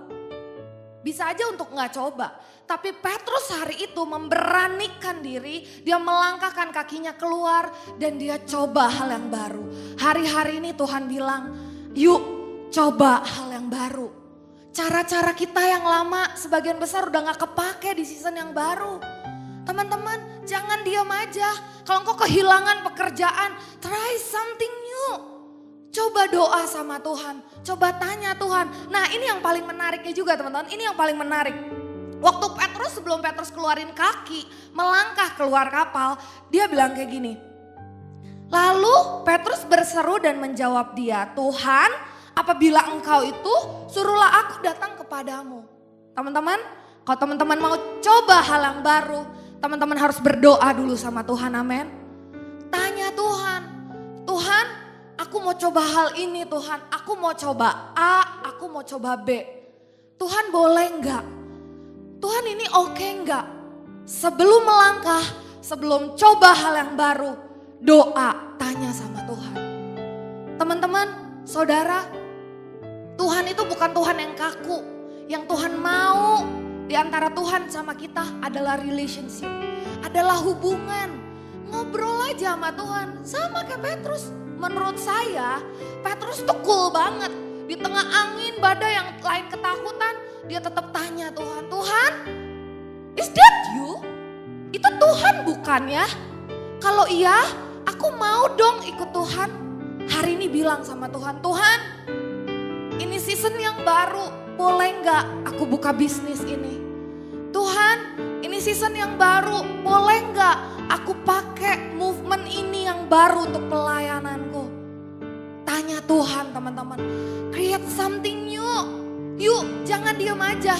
Bisa aja untuk gak coba. Tapi Petrus hari itu memberanikan diri, dia melangkahkan kakinya keluar dan dia coba hal yang baru. Hari-hari ini Tuhan bilang, yuk coba hal yang baru. Cara-cara kita yang lama sebagian besar udah gak kepake di season yang baru. Teman-teman jangan diam aja. Kalau engkau kehilangan pekerjaan, try something new. Coba doa sama Tuhan, coba tanya Tuhan. Nah ini yang paling menariknya juga teman-teman, ini yang paling menarik. Waktu Petrus sebelum Petrus keluarin kaki, melangkah keluar kapal, dia bilang kayak gini. Lalu Petrus berseru dan menjawab dia, Tuhan apabila engkau itu suruhlah aku datang kepadamu. Teman-teman, kalau teman-teman mau coba hal yang baru, teman-teman harus berdoa dulu sama Tuhan, amin. Tanya Tuhan, Tuhan aku mau coba hal ini Tuhan, aku mau coba A, aku mau coba B. Tuhan boleh enggak? Tuhan ini oke enggak? Sebelum melangkah, sebelum coba hal yang baru, doa, tanya sama Tuhan. Teman-teman, saudara, Tuhan itu bukan Tuhan yang kaku. Yang Tuhan mau di antara Tuhan sama kita adalah relationship, adalah hubungan. Ngobrol aja sama Tuhan, sama kayak Petrus. Menurut saya, Petrus tuh cool banget. Di tengah angin, badai yang lain ketakutan, dia tetap tanya Tuhan, Tuhan, is that you? Itu Tuhan bukan ya? Kalau iya, aku mau dong ikut Tuhan. Hari ini bilang sama Tuhan, Tuhan, ini season yang baru, boleh nggak aku buka bisnis ini? Tuhan, ini season yang baru, boleh nggak aku pakai movement ini yang baru untuk pelayananku? Tanya Tuhan teman-teman, create something new. Yuk jangan diam aja.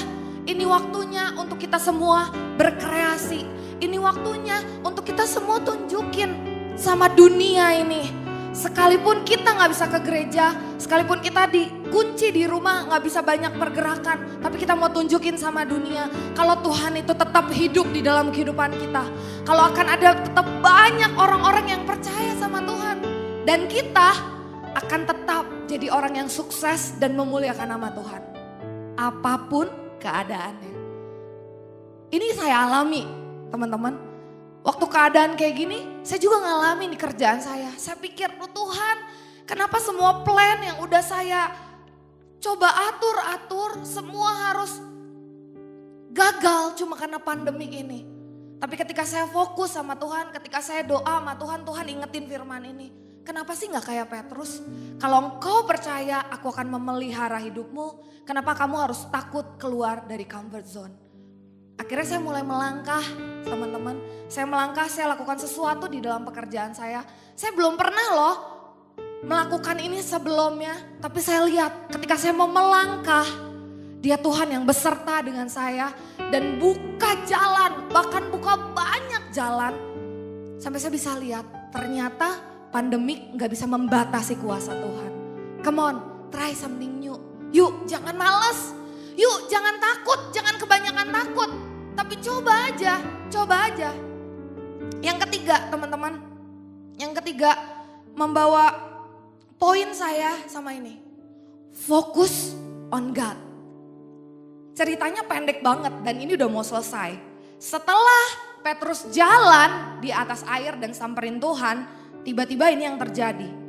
Ini waktunya untuk kita semua berkreasi. Ini waktunya untuk kita semua tunjukin sama dunia ini. Sekalipun kita gak bisa ke gereja, sekalipun kita dikunci di rumah gak bisa banyak pergerakan. Tapi kita mau tunjukin sama dunia kalau Tuhan itu tetap hidup di dalam kehidupan kita. Kalau akan ada tetap banyak orang-orang yang percaya sama Tuhan. Dan kita akan tetap jadi orang yang sukses dan memuliakan nama Tuhan. Apapun keadaannya. Ini saya alami teman-teman. Waktu keadaan kayak gini, saya juga ngalamin di kerjaan saya. Saya pikir, Tuhan, kenapa semua plan yang udah saya coba atur-atur, semua harus gagal cuma karena pandemi ini. Tapi ketika saya fokus sama Tuhan, ketika saya doa sama Tuhan, Tuhan ingetin firman ini. Kenapa sih gak kayak Petrus? Kalau engkau percaya aku akan memelihara hidupmu, kenapa kamu harus takut keluar dari comfort zone? Akhirnya saya mulai melangkah, teman-teman. Saya melangkah, saya lakukan sesuatu di dalam pekerjaan saya. Saya belum pernah loh melakukan ini sebelumnya. Tapi saya lihat ketika saya mau melangkah, Dia Tuhan yang beserta dengan saya. Dan buka jalan, bahkan buka banyak jalan. Sampai saya bisa lihat, ternyata pandemik gak bisa membatasi kuasa Tuhan. Come on, try something new. Yuk, jangan males. Yuk, jangan takut, jangan kebanyakan takut. Tapi coba aja, coba aja. Yang ketiga teman-teman, yang ketiga membawa poin saya sama ini. Fokus on God. Ceritanya pendek banget dan ini udah mau selesai. Setelah Petrus jalan di atas air dan samperin Tuhan, tiba-tiba ini yang terjadi.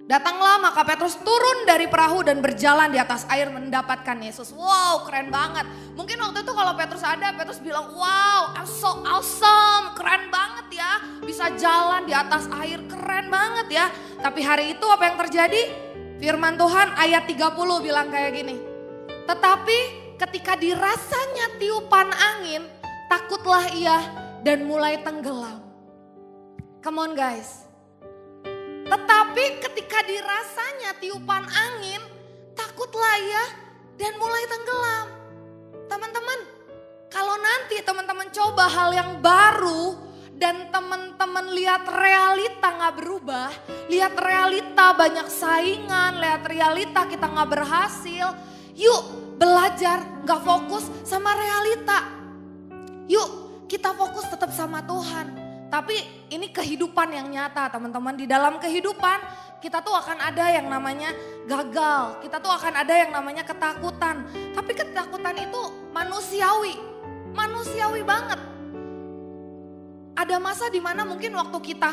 Datanglah maka Petrus turun dari perahu dan berjalan di atas air mendapatkan Yesus. Wow, keren banget. Mungkin waktu itu kalau Petrus ada, Petrus bilang, wow, I'm so awesome, keren banget ya. Bisa jalan di atas air, keren banget ya. Tapi hari itu apa yang terjadi? Firman Tuhan ayat 30 bilang kayak gini. Tetapi ketika dirasanya tiupan angin, takutlah ia dan mulai tenggelam. Come on guys. Tetapi ketika dirasanya tiupan angin, takutlah ia dan mulai tenggelam. Teman-teman, kalau nanti teman-teman coba hal yang baru dan teman-teman lihat realita gak berubah, lihat realita banyak saingan, lihat realita kita gak berhasil, yuk belajar gak fokus sama realita. Yuk kita fokus tetap sama Tuhan. Tapi ini kehidupan yang nyata teman-teman. Di dalam kehidupan kita tuh akan ada yang namanya gagal. Kita tuh akan ada yang namanya ketakutan. Tapi ketakutan itu manusiawi. Manusiawi banget. Ada masa dimana mungkin waktu kita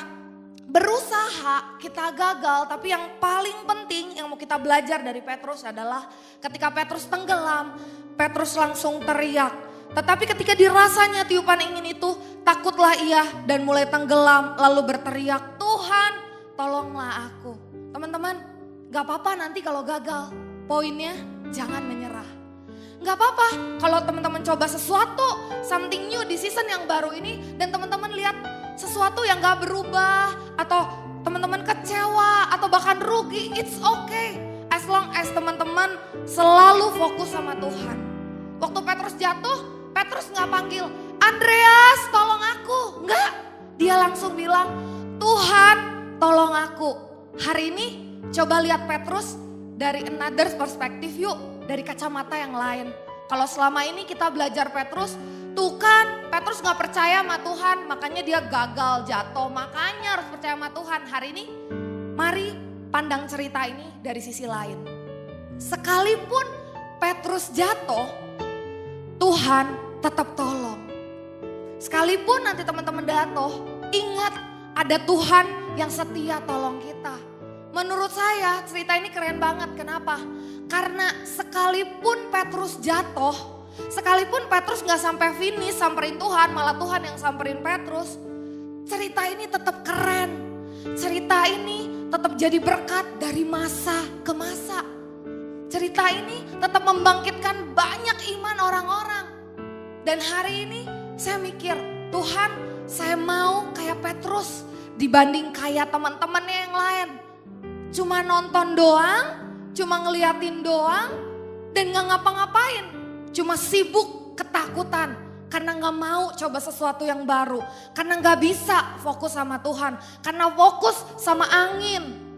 berusaha, kita gagal. Tapi yang paling penting yang mau kita belajar dari Petrus adalah ketika Petrus tenggelam, Petrus langsung teriak. Tetapi ketika dirasanya tiupan angin itu, takutlah ia dan mulai tenggelam lalu berteriak, Tuhan tolonglah aku. Teman-teman, gak apa-apa nanti kalau gagal. Poinnya jangan menyerah. Gak apa-apa kalau teman-teman coba sesuatu, something new di season yang baru ini. Dan teman-teman lihat sesuatu yang gak berubah. Atau teman-teman kecewa atau bahkan rugi, it's okay. As long as teman-teman selalu fokus sama Tuhan. Waktu Petrus jatuh, Petrus gak panggil, Andreas tolong aku. Enggak, dia langsung bilang, Tuhan tolong aku. Hari ini coba lihat Petrus dari another perspektif yuk. Dari kacamata yang lain. Kalau selama ini kita belajar Petrus, tuh kan Petrus gak percaya sama Tuhan. Makanya dia gagal jatuh, makanya harus percaya sama Tuhan. Hari ini mari pandang cerita ini dari sisi lain. Sekalipun Petrus jatuh, Tuhan tetap tolong. Sekalipun nanti teman-teman jatuh, ingat ada Tuhan yang setia tolong kita. Menurut saya cerita ini keren banget. Kenapa? Karena sekalipun Petrus jatuh, sekalipun Petrus gak sampai finish samperin Tuhan, malah Tuhan yang samperin Petrus. Cerita ini tetap keren. Cerita ini tetap jadi berkat dari masa ke masa. Cerita ini tetap membangkitkan banyak iman orang-orang. Dan hari ini saya mikir, Tuhan saya mau kayak Petrus dibanding kayak teman-temannya yang lain. Cuma nonton doang, cuma ngeliatin doang dan gak ngapa-ngapain. cuma sibuk ketakutan karena gak mau coba sesuatu yang baru, karena gak bisa fokus sama Tuhan, karena fokus sama angin.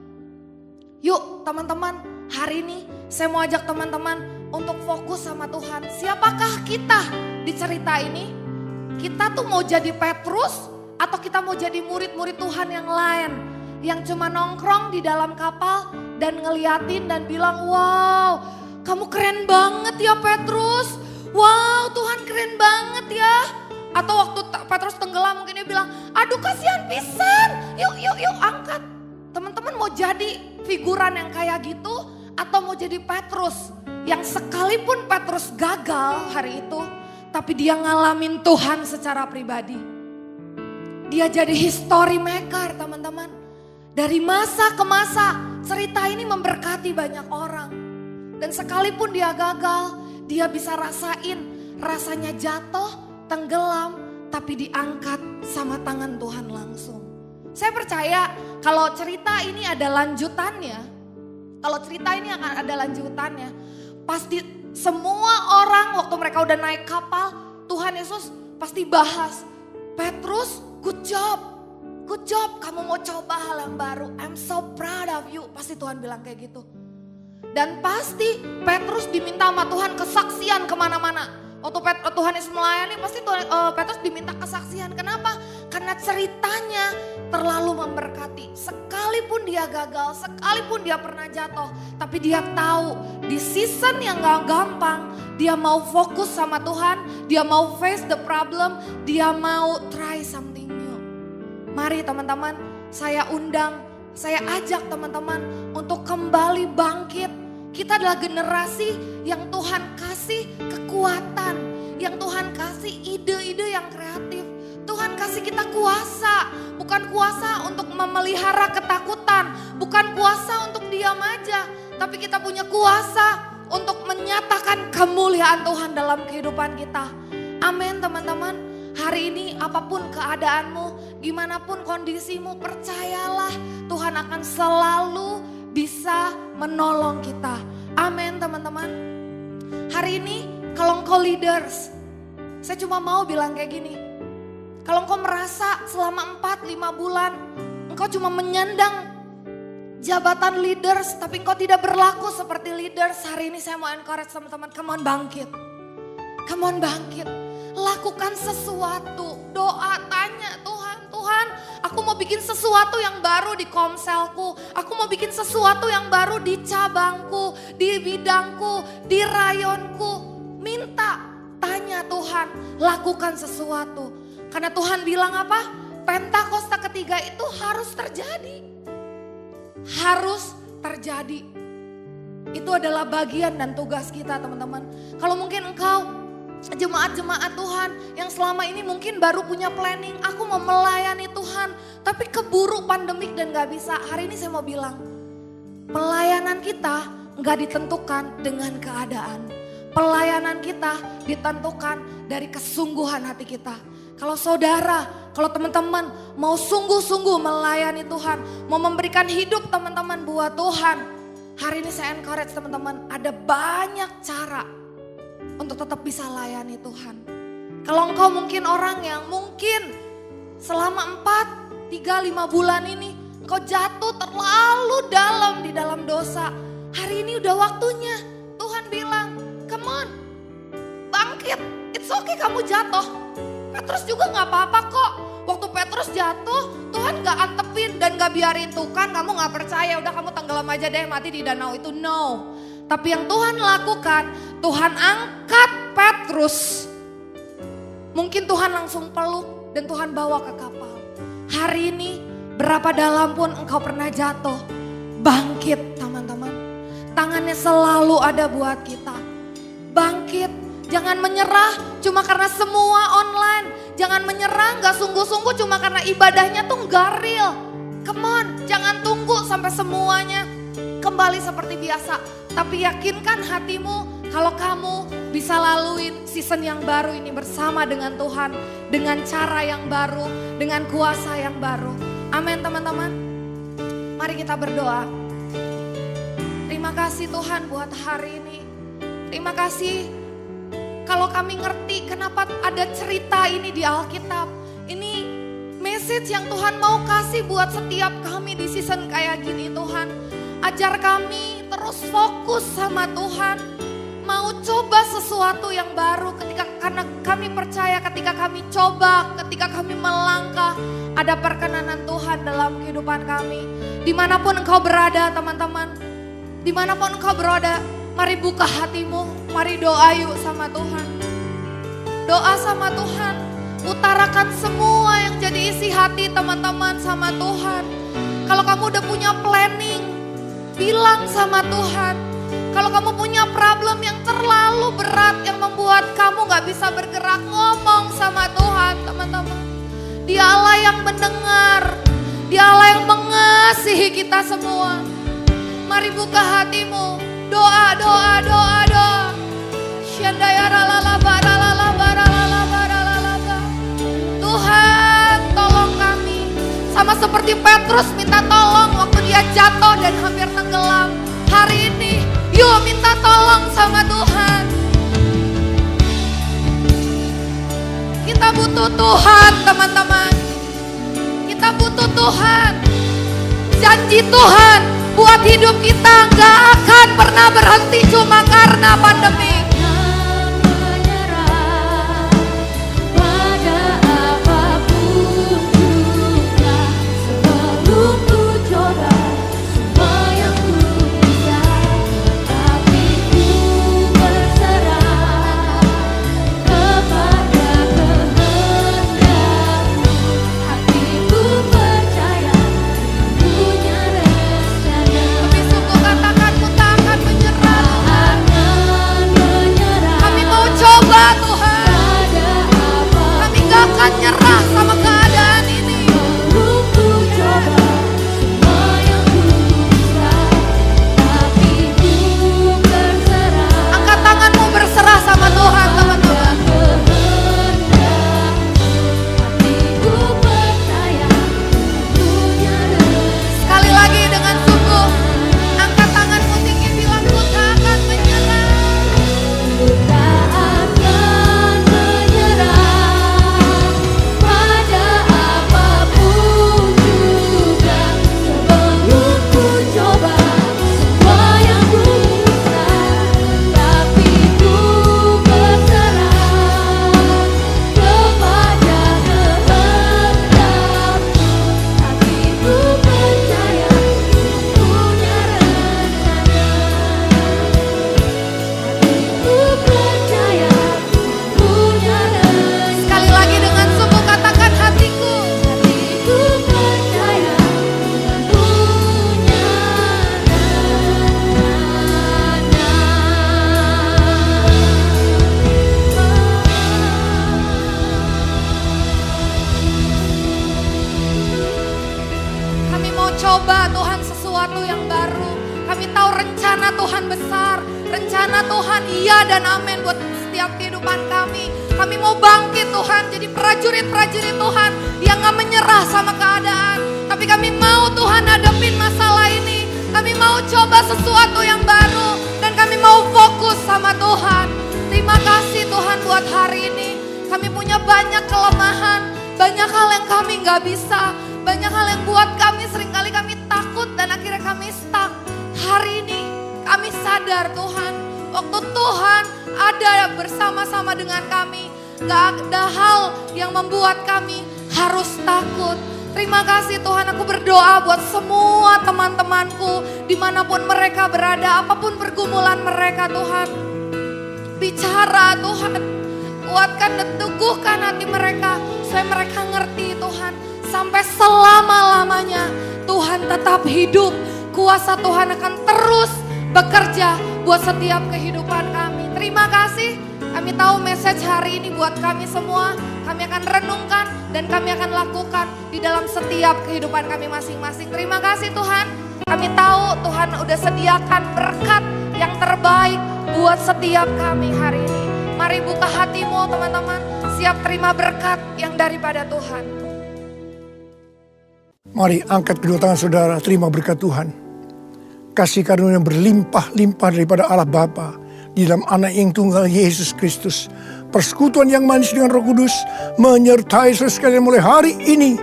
Yuk teman-teman, hari ini saya mau ajak teman-teman untuk fokus sama Tuhan. Siapakah kita di cerita ini? Kita tuh mau jadi Petrus atau kita mau jadi murid-murid Tuhan yang lain, yang cuma nongkrong di dalam kapal dan ngeliatin dan bilang, wow, kamu keren banget ya Petrus. Wow, Tuhan keren banget ya. Atau waktu Petrus tenggelam mungkin dia bilang, aduh kasihan pisan. Yuk angkat. Teman-teman mau jadi figuran yang kayak gitu atau mau jadi Petrus yang sekalipun Petrus gagal hari itu, tapi dia ngalamin Tuhan secara pribadi. Dia jadi history maker teman-teman. Dari masa ke masa cerita ini memberkati banyak orang. Dan sekalipun dia gagal, dia bisa rasain rasanya jatuh, tenggelam, tapi diangkat sama tangan Tuhan langsung. Saya percaya kalau cerita ini ada lanjutannya, kalau cerita ini akan ada lanjutannya, pasti semua orang waktu mereka udah naik kapal, Tuhan Yesus pasti bahas, Petrus, good job, kamu mau coba hal yang baru, I'm so proud of you, pasti Tuhan bilang kayak gitu. Dan pasti Petrus diminta sama Tuhan kesaksian kemana-mana. Waktu Tuhan Yesus melayani pasti Petrus diminta kesaksian. Kenapa? Karena ceritanya terlalu memberkati. Sekalipun dia gagal, sekalipun dia pernah jatuh, tapi dia tahu di season yang gak gampang, dia mau fokus sama Tuhan, dia mau face the problem, dia mau try something new. Mari teman-teman, saya undang, saya ajak teman-teman untuk kembali bangkit. Kita adalah generasi yang Tuhan kasih kekuatan, yang Tuhan kasih ide-ide yang kreatif. Tuhan kasih kita kuasa, bukan kuasa untuk memelihara ketakutan, bukan kuasa untuk diam aja, tapi kita punya kuasa untuk menyatakan kemuliaan Tuhan dalam kehidupan kita. Amin teman-teman. Hari ini apapun keadaanmu, gimana pun kondisimu, percayalah Tuhan akan selalu bisa menolong kita. Amin teman-teman. Hari ini kalau engkau leaders, saya cuma mau bilang kayak gini. Kalau engkau merasa selama 4-5 bulan engkau cuma menyandang jabatan leaders tapi engkau tidak berlaku seperti leaders, hari ini saya mau encourage teman-teman, come on bangkit. Come on bangkit. Lakukan sesuatu, doa, tanya Tuhan, aku mau bikin sesuatu yang baru di komselku, aku mau bikin sesuatu yang baru di cabangku, di bidangku, di rayonku. Minta, tanya Tuhan, lakukan sesuatu. Karena Tuhan bilang apa? Pentakosta ketiga itu harus terjadi. Harus terjadi. Itu adalah bagian dan tugas kita teman-teman. Kalau mungkin engkau jemaat-jemaat Tuhan yang selama ini mungkin baru punya planning, aku mau melayani Tuhan, tapi keburu pandemik dan gak bisa. Hari ini saya mau bilang, pelayanan kita gak ditentukan dengan keadaan. Pelayanan kita ditentukan dari kesungguhan hati kita. Kalau saudara, kalau teman-teman mau sungguh-sungguh melayani Tuhan, mau memberikan hidup teman-teman buat Tuhan, hari ini saya encourage teman-teman, ada banyak cara untuk tetap bisa layani Tuhan. Kalau engkau mungkin orang yang mungkin selama 4-5 bulan ini engkau jatuh terlalu dalam di dalam dosa. Hari ini udah waktunya. Tuhan bilang, come on, bangkit. It's okay kamu jatuh. Petrus juga gak apa-apa kok. Waktu Petrus jatuh, Tuhan gak antepin dan gak biarin tuh kan kamu gak percaya. Udah kamu tenggelam aja deh mati di danau itu. No. Tapi yang Tuhan lakukan, Tuhan angkat Petrus. Mungkin Tuhan langsung peluk dan Tuhan bawa ke kapal. Hari ini berapa dalam pun engkau pernah jatuh, bangkit teman-teman. Tangannya selalu ada buat kita. Bangkit, jangan menyerah cuma karena semua online. Jangan menyerah gak sungguh-sungguh cuma karena ibadahnya tuh gak real. Come on, jangan tunggu sampai semuanya kembali seperti biasa. Tapi yakinkan hatimu kalau kamu bisa laluin season yang baru ini bersama dengan Tuhan. Dengan cara yang baru, dengan kuasa yang baru. Amin teman-teman. Mari kita berdoa. Terima kasih Tuhan buat hari ini. Terima kasih Kalau kami ngerti kenapa ada cerita ini di Alkitab, ini message yang Tuhan mau kasih buat setiap kami di season kayak gini Tuhan. Ajar kami terus fokus sama Tuhan. Mau coba sesuatu yang baru karena kami percaya ketika kami coba, ketika kami melangkah, ada perkenanan Tuhan dalam kehidupan kami. Dimanapun engkau berada teman-teman, dimanapun engkau berada, mari buka hatimu, mari doa yuk sama Tuhan. Doa sama Tuhan, utarakan semua yang jadi isi hati teman-teman sama Tuhan. Kalau kamu udah punya planning, bilang sama Tuhan. Kalau kamu punya problem yang terlalu berat yang membuat kamu gak bisa bergerak, ngomong sama Tuhan teman-teman. Dia Allah yang mendengar, Dia Allah yang mengasihi kita semua. Mari buka hatimu, doa, doa, doa, doa. Tuhan tolong kami. Sama seperti Petrus minta tolong waktu dia jatuh dan hampir tenggelam. Hari ini yuk minta tolong sama Tuhan. Kita butuh Tuhan teman-teman. Kita butuh Tuhan. Janji Tuhan buat hidup kita gak akan pernah berhenti cuma karena pandemi. Nyerah sama keadaan ini. Angkat tanganmu berserah sama Tuhan teman-teman. Sekali lagi dengan sungguh, angkat tanganmu tinggi bilang ku tak akan menyerah. Coba Tuhan sesuatu yang baru. Kami tahu rencana Tuhan besar. Rencana Tuhan iya dan amin buat setiap kehidupan kami. Kami mau bangkit Tuhan jadi prajurit-prajurit Tuhan yang gak menyerah sama keadaan. Tapi kami mau Tuhan hadapin masalah ini. Kami mau coba sesuatu yang baru. Dan kami mau fokus sama Tuhan. Terima kasih Tuhan buat hari ini. Kami punya banyak kelemahan. Banyak hal yang kami gak bisa. Banyak hal yang buat kami seringkali kami takut dan akhirnya kami stuck. Hari ini kami sadar Tuhan, waktu Tuhan ada bersama-sama dengan kami, gak ada hal yang membuat kami harus takut. Terima kasih Tuhan, aku berdoa buat semua teman-temanku dimanapun mereka berada, apapun pergumulan mereka Tuhan. Bicara Tuhan, kuatkan dan teguhkan hati mereka supaya mereka ngerti Tuhan. Sampai selama-lamanya Tuhan tetap hidup. Kuasa Tuhan akan terus bekerja buat setiap kehidupan kami. Terima kasih. Kami tahu message hari ini buat kami semua. Kami akan renungkan dan kami akan lakukan di dalam setiap kehidupan kami masing-masing. Terima kasih Tuhan. Kami tahu Tuhan udah sediakan berkat yang terbaik buat setiap kami hari ini. Mari buka hatimu teman-teman. Siap terima berkat yang daripada Tuhan. Mari angkat kedua tangan saudara, terima berkat Tuhan. Kasih karunia yang berlimpah-limpah daripada Allah Bapa di dalam anak yang tunggal Yesus Kristus. Persekutuan yang manis dengan Roh Kudus menyertai saudara sekalian mulai hari ini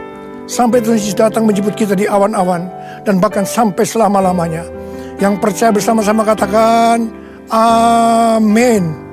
sampai Tuhan Yesus datang menjemput kita di awan-awan dan bahkan sampai selama-lamanya. Yang percaya bersama-sama katakan amin.